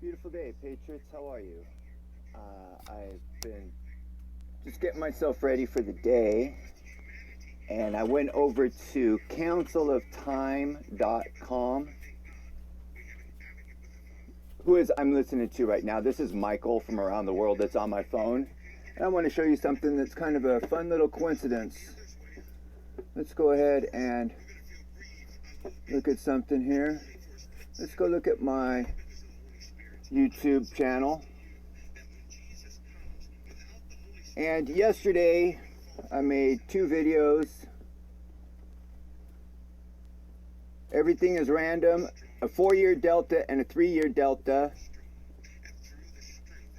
Beautiful day, Patriots. How are you? I've been just getting myself ready for the day, and I went over to counciloftime.com. Who is I'm listening to right now? This is Michael from around the world that's on my phone. And I want to show you something that's kind of a fun little coincidence. Let's go ahead and look at something here. Let's go look at my YouTube channel. And yesterday I made 2 videos. Everything is random, a 4-year delta and a 3-year delta.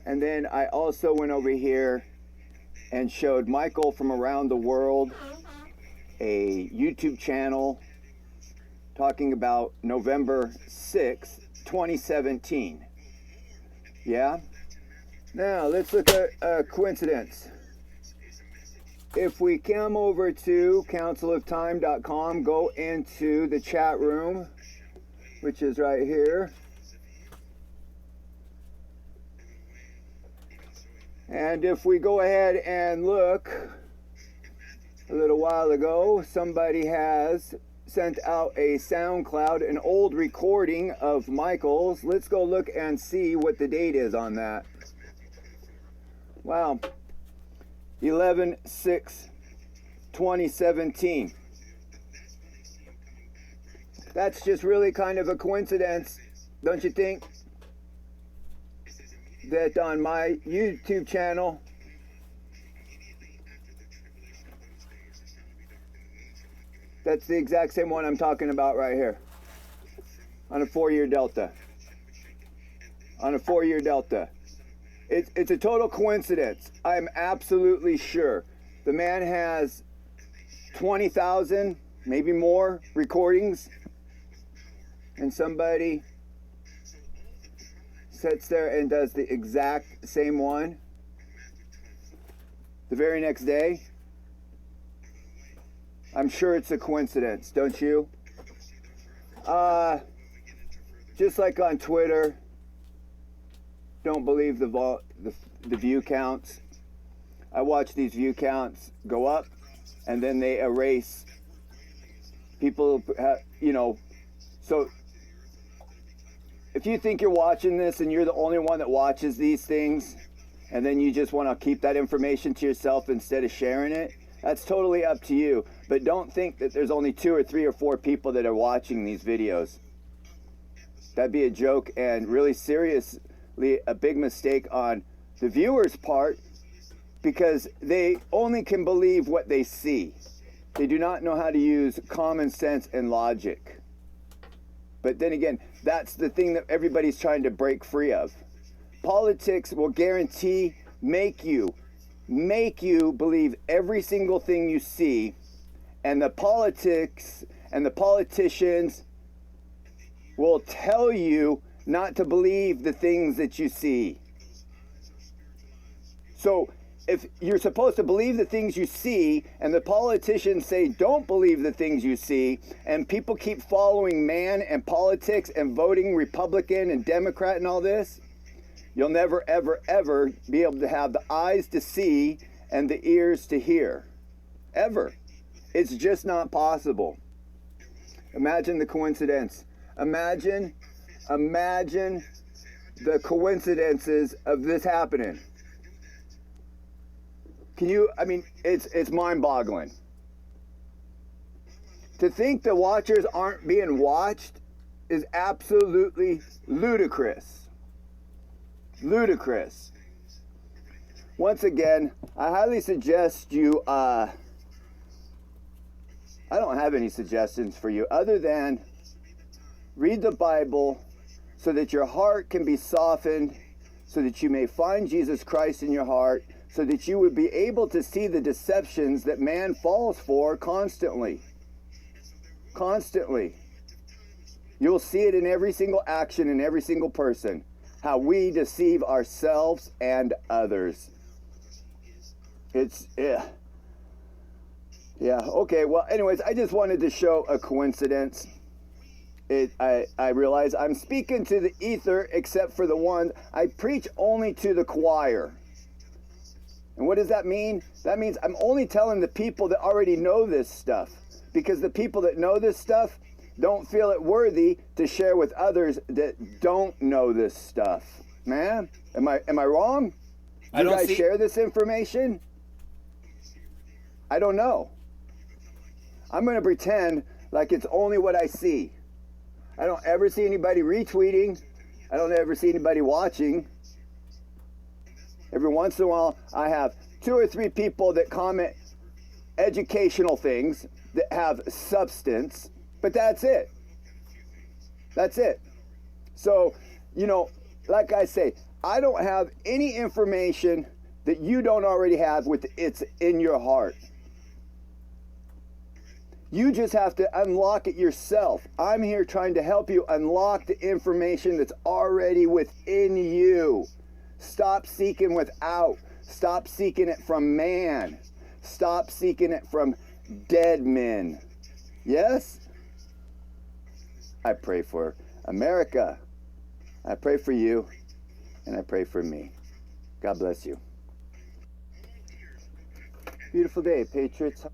And then I also went over here and showed Michael from around the world a YouTube channel talking about November 6th, 2017. Yeah? Now, let's look at a coincidence. If we come over to counciloftime.com, go into the chat room, which is right here. And if we go ahead and look, a little while ago, somebody has sent out a SoundCloud, an old recording of Michael's. Let's go look and see what the date is on that. Wow. 11/6/2017. That's just really kind of a coincidence, don't you think? That on my YouTube channel, that's the exact same one I'm talking about right here. On a 4-year delta. On a 4-year delta. It's a total coincidence. I'm absolutely sure. The man has 20,000, maybe more, recordings. And somebody sits there and does the exact same one the very next day. I'm sure it's a coincidence, don't you? Just like on Twitter, don't believe the view counts. I watch these view counts go up, and then they erase people. So if you think you're watching this and you're the only one that watches these things, and then you just want to keep that information to yourself instead of sharing it, that's totally up to you. But don't think that there's only 2 or 3 or 4 people that are watching these videos. That'd be a joke, and really seriously a big mistake on the viewers' part, because they only can believe what they see. They do not know how to use common sense and logic. But then again, that's the thing that everybody's trying to break free of. Politics will guarantee make you believe every single thing you see, and the politics and the politicians will tell you not to believe the things that you see. So if you're supposed to believe the things you see, and the politicians say don't believe the things you see, and people keep following man and politics and voting Republican and Democrat and all this, you'll never, ever, ever be able to have the eyes to see and the ears to hear. Ever. It's just not possible. Imagine the coincidence. Imagine the coincidences of this happening. It's mind-boggling. To think the watchers aren't being watched is absolutely ludicrous. Ludicrous. Once again, I highly suggest you, I don't have any suggestions for you other than read the Bible so that your heart can be softened, so that you may find Jesus Christ in your heart, so that you would be able to see the deceptions that man falls for constantly. Constantly. You'll see it in every single action, in every single person, how we deceive ourselves and others. Yeah, okay, well, anyways, I just wanted to show a coincidence. I realize I'm speaking to the ether except for the one. I preach only to the choir. And what does that mean? That means I'm only telling the people that already know this stuff, because the people that know this stuff don't feel it worthy to share with others that don't know this stuff. Man, am I wrong? Do you guys share this information? I don't know. I'm going to pretend like it's only what I see. I don't ever see anybody retweeting. I don't ever see anybody watching. Every once in a while, I have 2 or 3 people that comment educational things that have substance, but that's it. That's it. So, like I say, I don't have any information that you don't already have it's in your heart. You just have to unlock it yourself. I'm here trying to help you unlock the information that's already within you. Stop seeking without. Stop seeking it from man. Stop seeking it from dead men. Yes? I pray for America. I pray for you. And I pray for me. God bless you. Beautiful day, Patriots.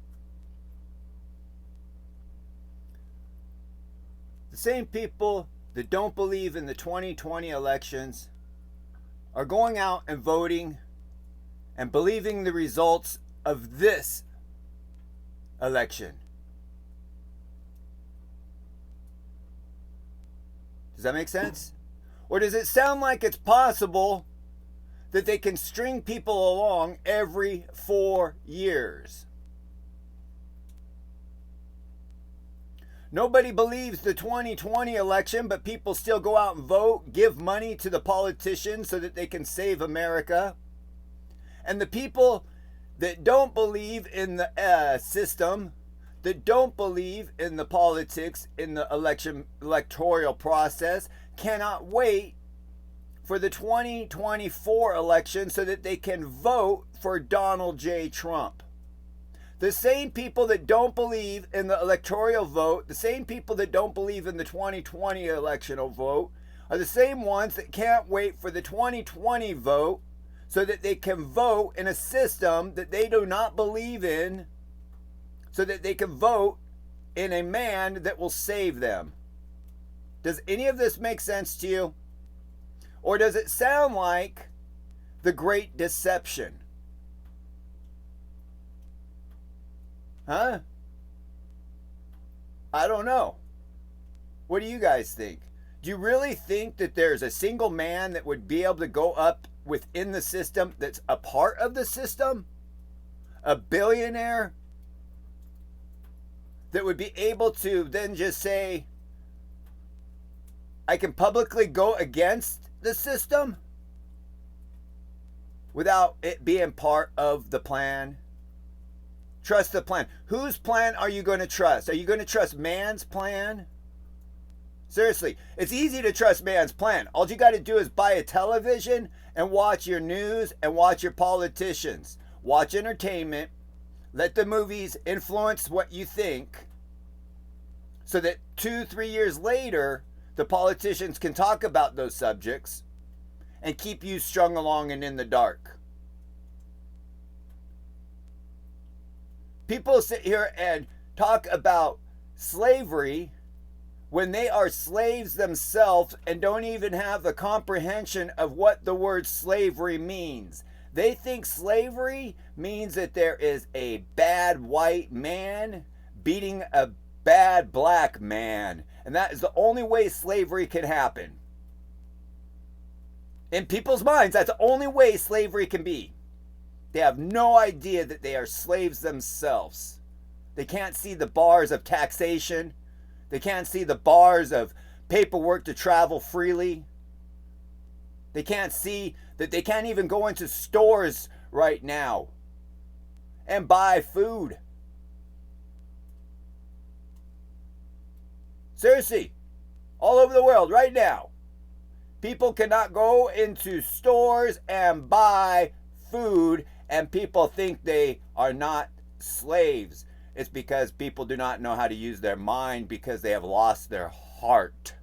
The same people that don't believe in the 2020 elections are going out and voting and believing the results of this election. Does that make sense? Or does it sound like it's possible that they can string people along every 4 years? Nobody believes the 2020 election, but people still go out and vote, give money to the politicians so that they can save America. And the people that don't believe in the system, that don't believe in the politics, in the electoral process, cannot wait for the 2024 election so that they can vote for Donald J. Trump. The same people that don't believe in the electoral vote, the same people that don't believe in the 2020 electional vote, are the same ones that can't wait for the 2020 vote so that they can vote in a system that they do not believe in, so that they can vote in a man that will save them. Does any of this make sense to you? Or does it sound like the Great Deception? Huh? I don't know. What do you guys think? Do you really think that there's a single man that would be able to go up within the system that's a part of the system? A billionaire that would be able to then just say, I can publicly go against the system without it being part of the plan? Trust the plan. Whose plan are you going to trust? Are you going to trust man's plan? Seriously, it's easy to trust man's plan. All you got to do is buy a television and watch your news and watch your politicians. Watch entertainment. Let the movies influence what you think so that 2-3 years later, the politicians can talk about those subjects and keep you strung along and in the dark. People sit here and talk about slavery when they are slaves themselves and don't even have the comprehension of what the word slavery means. They think slavery means that there is a bad white man beating a bad black man. And that is the only way slavery can happen. In people's minds, that's the only way slavery can be. They have no idea that they are slaves themselves. They can't see the bars of taxation. They can't see the bars of paperwork to travel freely. They can't see that they can't even go into stores right now and buy food. Seriously, all over the world right now, people cannot go into stores and buy food, and people think they are not slaves. It's because people do not know how to use their mind because they have lost their heart.